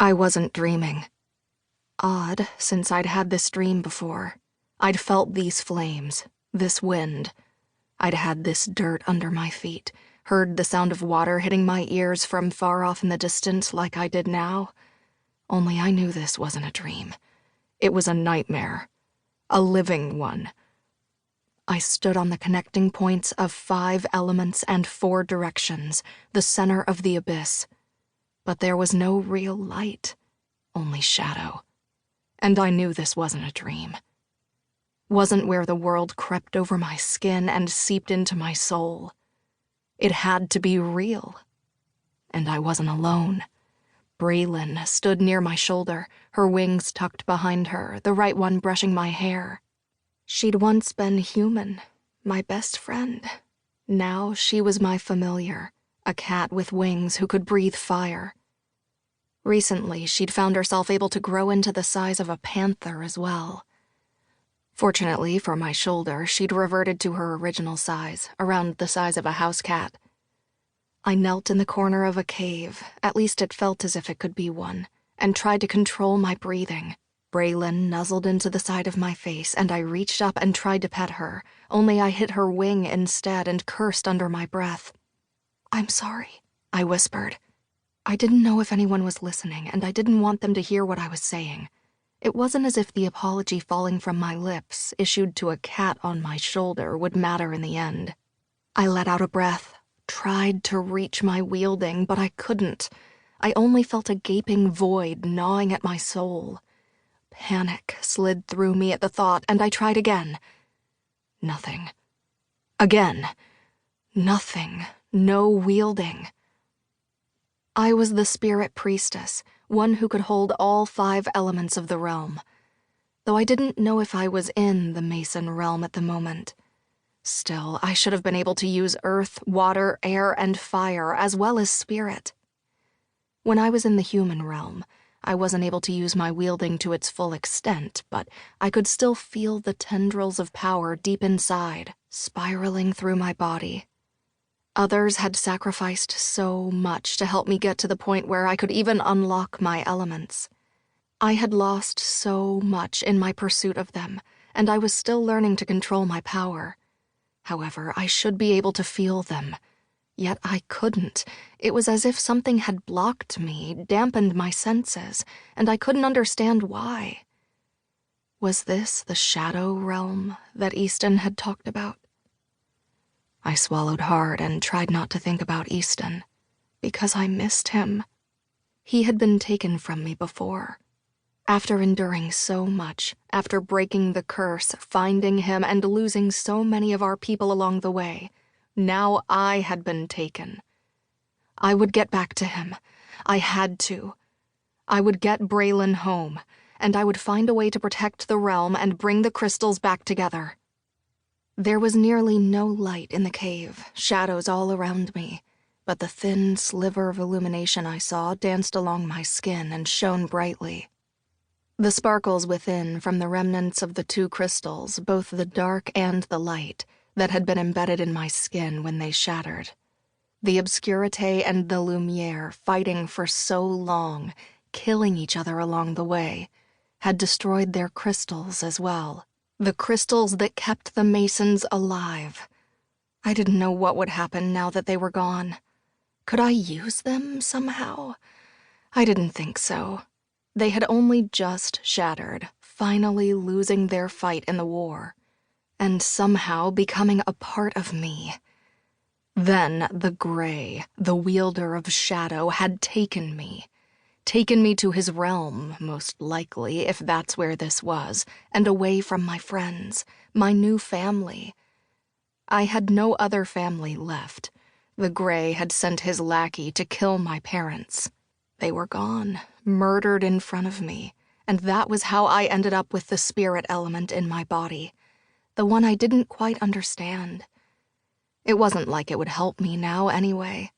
I wasn't dreaming. Odd, since I'd had this dream before. I'd felt these flames, this wind. I'd had this dirt under my feet, heard the sound of water hitting my ears from far off in the distance like I did now. Only I knew this wasn't a dream. It was a nightmare. A living one. I stood on the connecting points of 5 elements and 4 directions, the center of the abyss. But there was no real light, only shadow. And I knew this wasn't a dream. Wasn't where the world crept over my skin and seeped into my soul. It had to be real. And I wasn't alone. Braylon stood near my shoulder, her wings tucked behind her, the right one brushing my hair. She'd once been human, my best friend. Now she was my familiar, a cat with wings who could breathe fire. Recently, she'd found herself able to grow into the size of a panther as well. Fortunately for my shoulder, she'd reverted to her original size, around the size of a house cat. I knelt in the corner of a cave, at least it felt as if it could be one, and tried to control my breathing. Braylon nuzzled into the side of my face, and I reached up and tried to pet her, only I hit her wing instead and cursed under my breath. "I'm sorry," I whispered. I didn't know if anyone was listening, and I didn't want them to hear what I was saying. It wasn't as if the apology falling from my lips, issued to a cat on my shoulder, would matter in the end. I let out a breath, tried to reach my wielding, but I couldn't. I only felt a gaping void gnawing at my soul. Panic slid through me at the thought, and I tried again. Nothing. Again. Nothing. No wielding. I was the spirit priestess, one who could hold all 5 elements of the realm. Though I didn't know if I was in the Mason realm at the moment. Still, I should have been able to use earth, water, air, and fire, as well as spirit. When I was in the human realm, I wasn't able to use my wielding to its full extent, but I could still feel the tendrils of power deep inside, spiraling through my body. Others had sacrificed so much to help me get to the point where I could even unlock my elements. I had lost so much in my pursuit of them, and I was still learning to control my power. However, I should be able to feel them. Yet I couldn't. It was as if something had blocked me, dampened my senses, and I couldn't understand why. Was this the shadow realm that Easton had talked about? I swallowed hard and tried not to think about Easton, because I missed him. He had been taken from me before. After enduring so much, after breaking the curse, finding him, and losing so many of our people along the way, now I had been taken. I would get back to him. I had to. I would get Braylon home, and I would find a way to protect the realm and bring the crystals back together. There was nearly no light in the cave, shadows all around me, but the thin sliver of illumination I saw danced along my skin and shone brightly. The sparkles within from the remnants of the 2 crystals, both the dark and the light, that had been embedded in my skin when they shattered. The obscurité and the lumière, fighting for so long, killing each other along the way, had destroyed their crystals as well. The crystals that kept the Masons alive. I didn't know what would happen now that they were gone. Could I use them somehow? I didn't think so. They had only just shattered, finally losing their fight in the war, and somehow becoming a part of me. Then the Gray, the wielder of shadow, had taken me to his realm, most likely, if that's where this was, and away from my friends, my new family. I had no other family left. The Gray had sent his lackey to kill my parents. They were gone, murdered in front of me, and that was how I ended up with the spirit element in my body, the one I didn't quite understand. It wasn't like it would help me now anyway.